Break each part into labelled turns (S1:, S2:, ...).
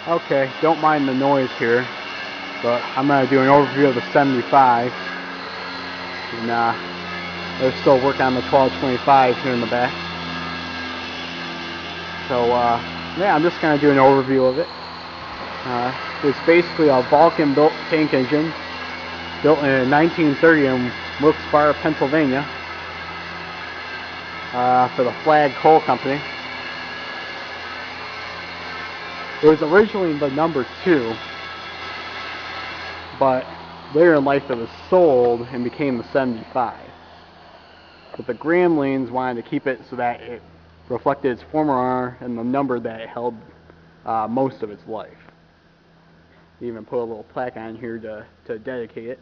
S1: Okay, don't mind the noise here, but I'm going to do an overview of the 75. And they're still working on the 1225 here in the back. So yeah, I'm just going to do an overview of it. It's basically a Vulcan-built tank engine, built in 1930 in Wilkes-Barre, Pennsylvania, for the Flagg Coal Company. It was originally the number 2, but later in life it was sold and became the 75. But the Gramlings wanted to keep it so that it reflected its former owner and the number that it held most of its life. They even put a little plaque on here to dedicate it.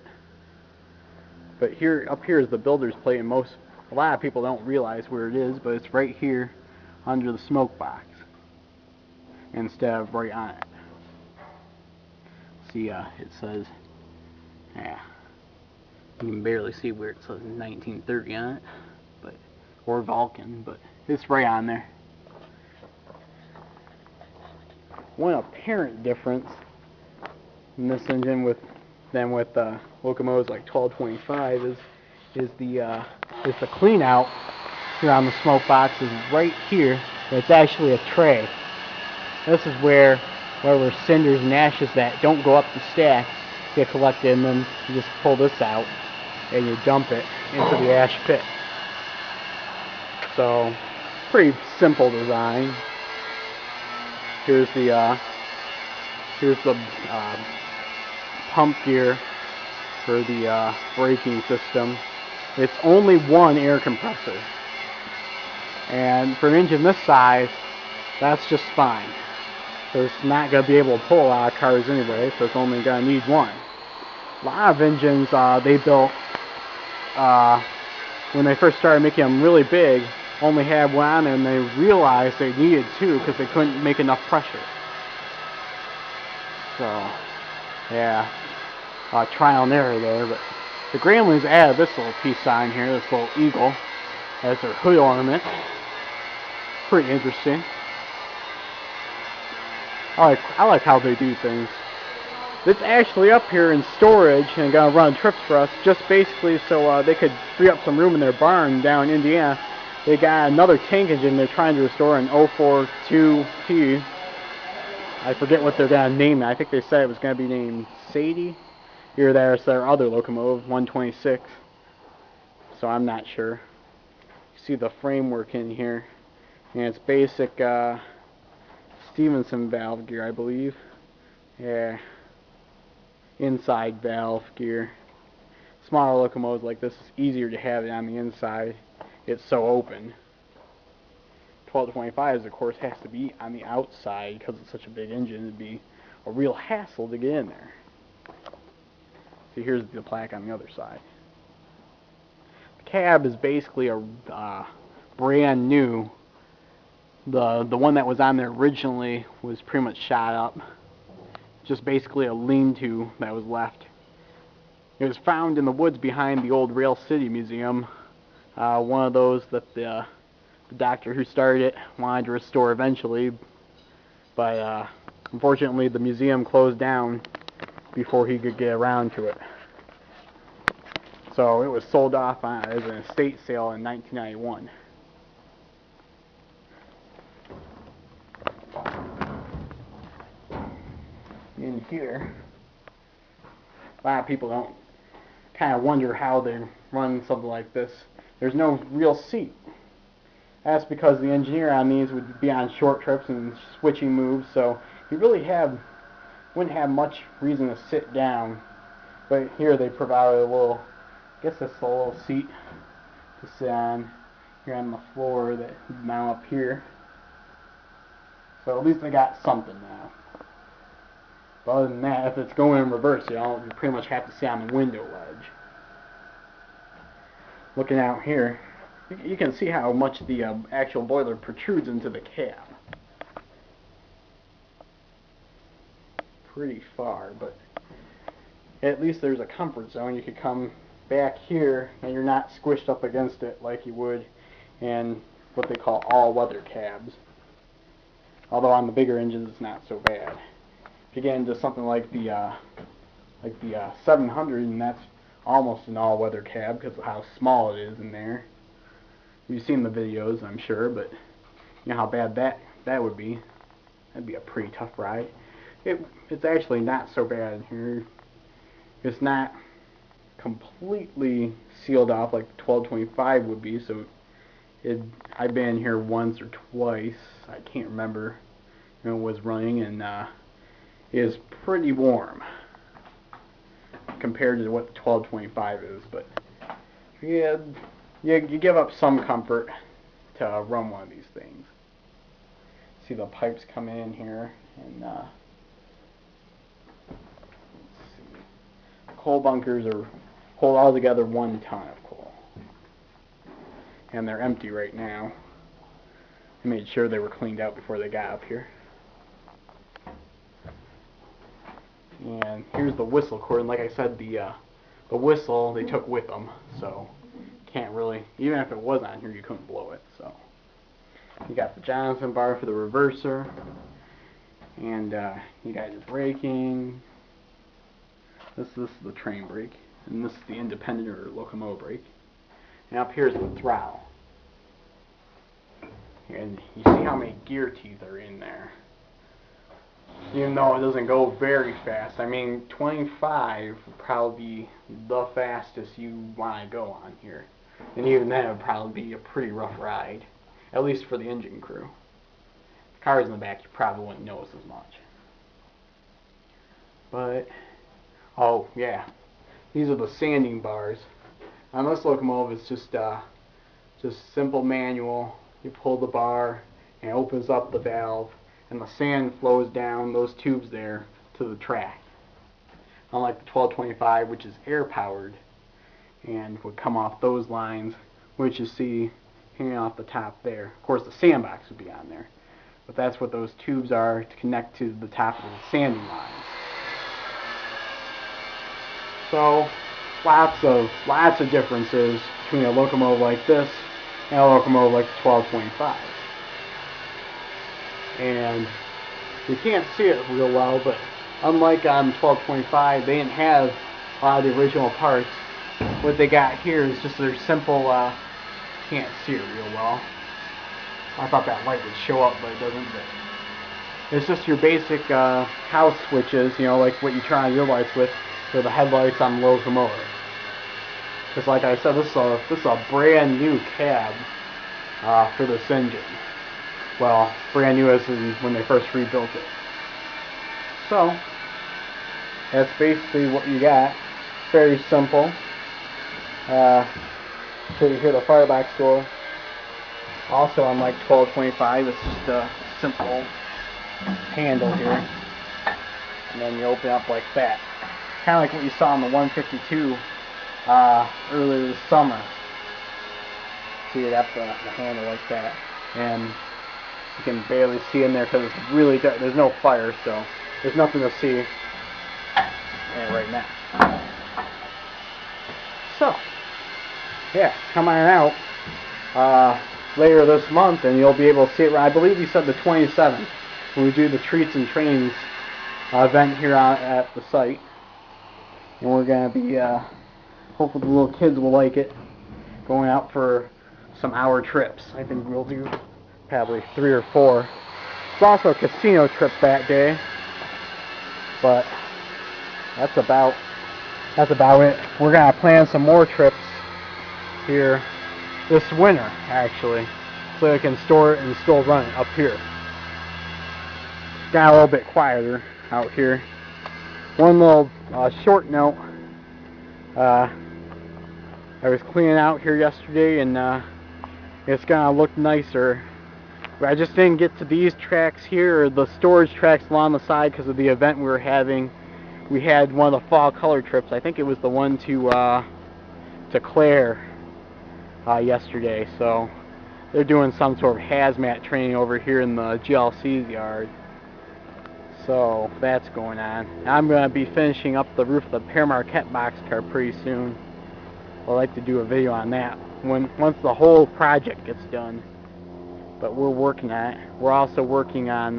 S1: But up here is the builder's plate, and a lot of people don't realize where it is, but it's right here under the smoke box instead of right on it. See, it says, yeah, you can barely see where it says 1930 on it, or Vulcan, but it's right on there. One apparent difference in this engine than with locomotives like 1225 is the clean out here on the smoke box is right here. It's actually a tray. This is where cinders and ashes that don't go up the stack get collected, and then you just pull this out and you dump it into the ash pit. So, pretty simple design. Here's the pump gear for the braking system. It's only one air compressor, and for an engine this size, that's just fine. So it's not going to be able to pull a lot of cars anyway, so it's only going to need one. A lot of engines they built when they first started making them really big only had one on there, and they realized they needed two because they couldn't make enough pressure. So yeah, trial and error there. But the Gramlings added this little piece on here, this little eagle, as their hood ornament. Pretty interesting. I like how they do things. It's actually up here in storage and gonna run trips for us, just basically so they could free up some room in their barn down in Indiana. They got another tank engine they're trying to restore, an 042T. I forget what they're gonna name it. I think they said it was gonna be named Sadie. Here, there's their other locomotive, 126. So I'm not sure. You see the framework in here, and it's basic Stevenson valve gear, I believe. Yeah, inside valve gear. Smaller locomotives like this, it's easier to have it on the inside. It's so open. 1225s, of course, has to be on the outside because it's such a big engine. It'd be a real hassle to get in there. See, here's the plaque on the other side. The cab is basically a brand new. The one that was on there originally was pretty much shot up. Just basically a lean-to that was left. It was found in the woods behind the old Rail City Museum. One of those that the doctor who started it wanted to restore eventually, but unfortunately the museum closed down before he could get around to it. So it was sold off as an estate sale in 1991. In here, a lot of people don't kind of wonder how they run something like this. There's no real seat. That's because the engineer on these would be on short trips and switching moves, so you really wouldn't have much reason to sit down. But here they provided a little, I guess that's a little seat to sit on here on the floor that you mount up here. So at least they got something now. But other than that, if it's going in reverse, you pretty much have to sit on the window ledge. Looking out here, you can see how much the actual boiler protrudes into the cab. Pretty far, but at least there's a comfort zone. You could come back here and you're not squished up against it like you would in what they call all-weather cabs. Although on the bigger engines it's not so bad. to get into something like the 700, and that's almost an all-weather cab because of how small it is in there. You've seen the videos, I'm sure, but you know how bad that would be. That'd be a pretty tough ride. It's actually not so bad in here. It's not completely sealed off like the 1225 would be, so I've been in here once or twice. I can't remember. It was running, and it is pretty warm compared to what the 1225 is, but yeah, you give up some comfort to run one of these things. See the pipes coming in here, and let's see. The coal bunkers hold altogether 1 ton of coal, and they're empty right now. I made sure they were cleaned out before they got up here. And here's the whistle cord, and like I said, the whistle they took with them, so can't really, even if it was on here, you couldn't blow it. So you got the Johnson bar for the reverser, and you got your braking. This is the train brake, and this is the independent or locomotive brake. And up here is the throttle. And you see how many gear teeth are in there. Even though it doesn't go very fast. I mean, 25 would probably be the fastest you want to go on here. And even then, it would probably be a pretty rough ride. At least for the engine crew. The cars in the back, you probably wouldn't notice as much. But, oh yeah, these are the sanding bars. On this locomotive, it's just simple manual. You pull the bar, and it opens up the valve, and the sand flows down those tubes there to the track. Unlike the 1225, which is air powered, and would come off those lines, which you see hanging off the top there. Of course, the sandbox would be on there, but that's what those tubes are to connect to the top of the sanding lines. So, lots of differences between a locomotive like this and a locomotive like the 1225. And you can't see it real well, but unlike on 1225, they didn't have a lot of the original parts. What they got here is just their simple, can't see it real well. I thought that light would show up, but it doesn't. But it's just your basic house switches, you know, like what you turn on your lights with, for the headlights on the locomotive. Because like I said, this is a brand new cab for this engine. Well, brand new as in when they first rebuilt it. So, that's basically what you got. Very simple. So you hear the firebox door. Also, unlike 1225, it's just a simple handle here. And then you open up like that. Kind of like what you saw on the 152 earlier this summer. So you got the handle like that. And you can barely see in there because it's really dark. There's no fire, so there's nothing to see right now. So, yeah, come on out later this month and you'll be able to see it. I believe you said the 27th when we do the Treats and Trains event here at the site. And we're going to be, hopefully the little kids will like it, going out for some hour trips. I think we'll do probably 3 or 4. It's also a casino trip that day, but that's about it. We're gonna plan some more trips here this winter, actually, so we can store it and still run it up here. Got a little bit quieter out here. One little short note. I was cleaning out here yesterday, and it's gonna look nicer. I just didn't get to these tracks here, or the storage tracks along the side, because of the event we were having. We had one of the fall color trips. I think it was the one to Clare yesterday. So they're doing some sort of hazmat training over here in the GLC's yard. So that's going on. I'm going to be finishing up the roof of the Père Marquette boxcar pretty soon. I'd like to do a video on that once the whole project gets done. But we're working on it. We're also working on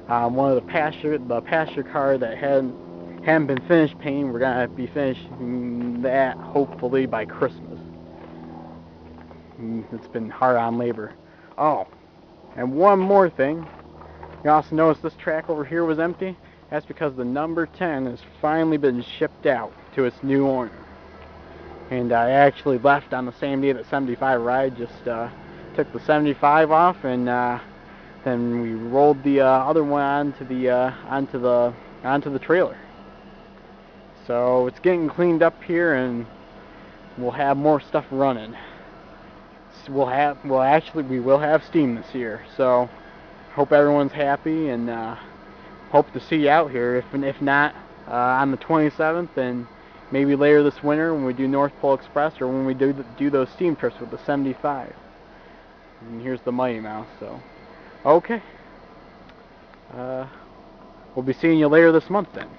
S1: One of the passenger car that hadn't been finished painting. We're gonna be finishing that hopefully by Christmas. It's been hard on labor. Oh, and one more thing. You also notice this track over here was empty. That's because the number 10 has finally been shipped out to its new owner. And I actually left on the same day that 75 arrived. Just took the 75 off, and then we rolled the other one onto the trailer. So it's getting cleaned up here, and we'll have more stuff running. So we will have steam this year. So hope everyone's happy, and hope to see you out here. If not on the 27th, and maybe later this winter when we do North Pole Express, or when we do those steam trips with the 75. And here's the Mighty Mouse. So okay, we'll be seeing you later this month then.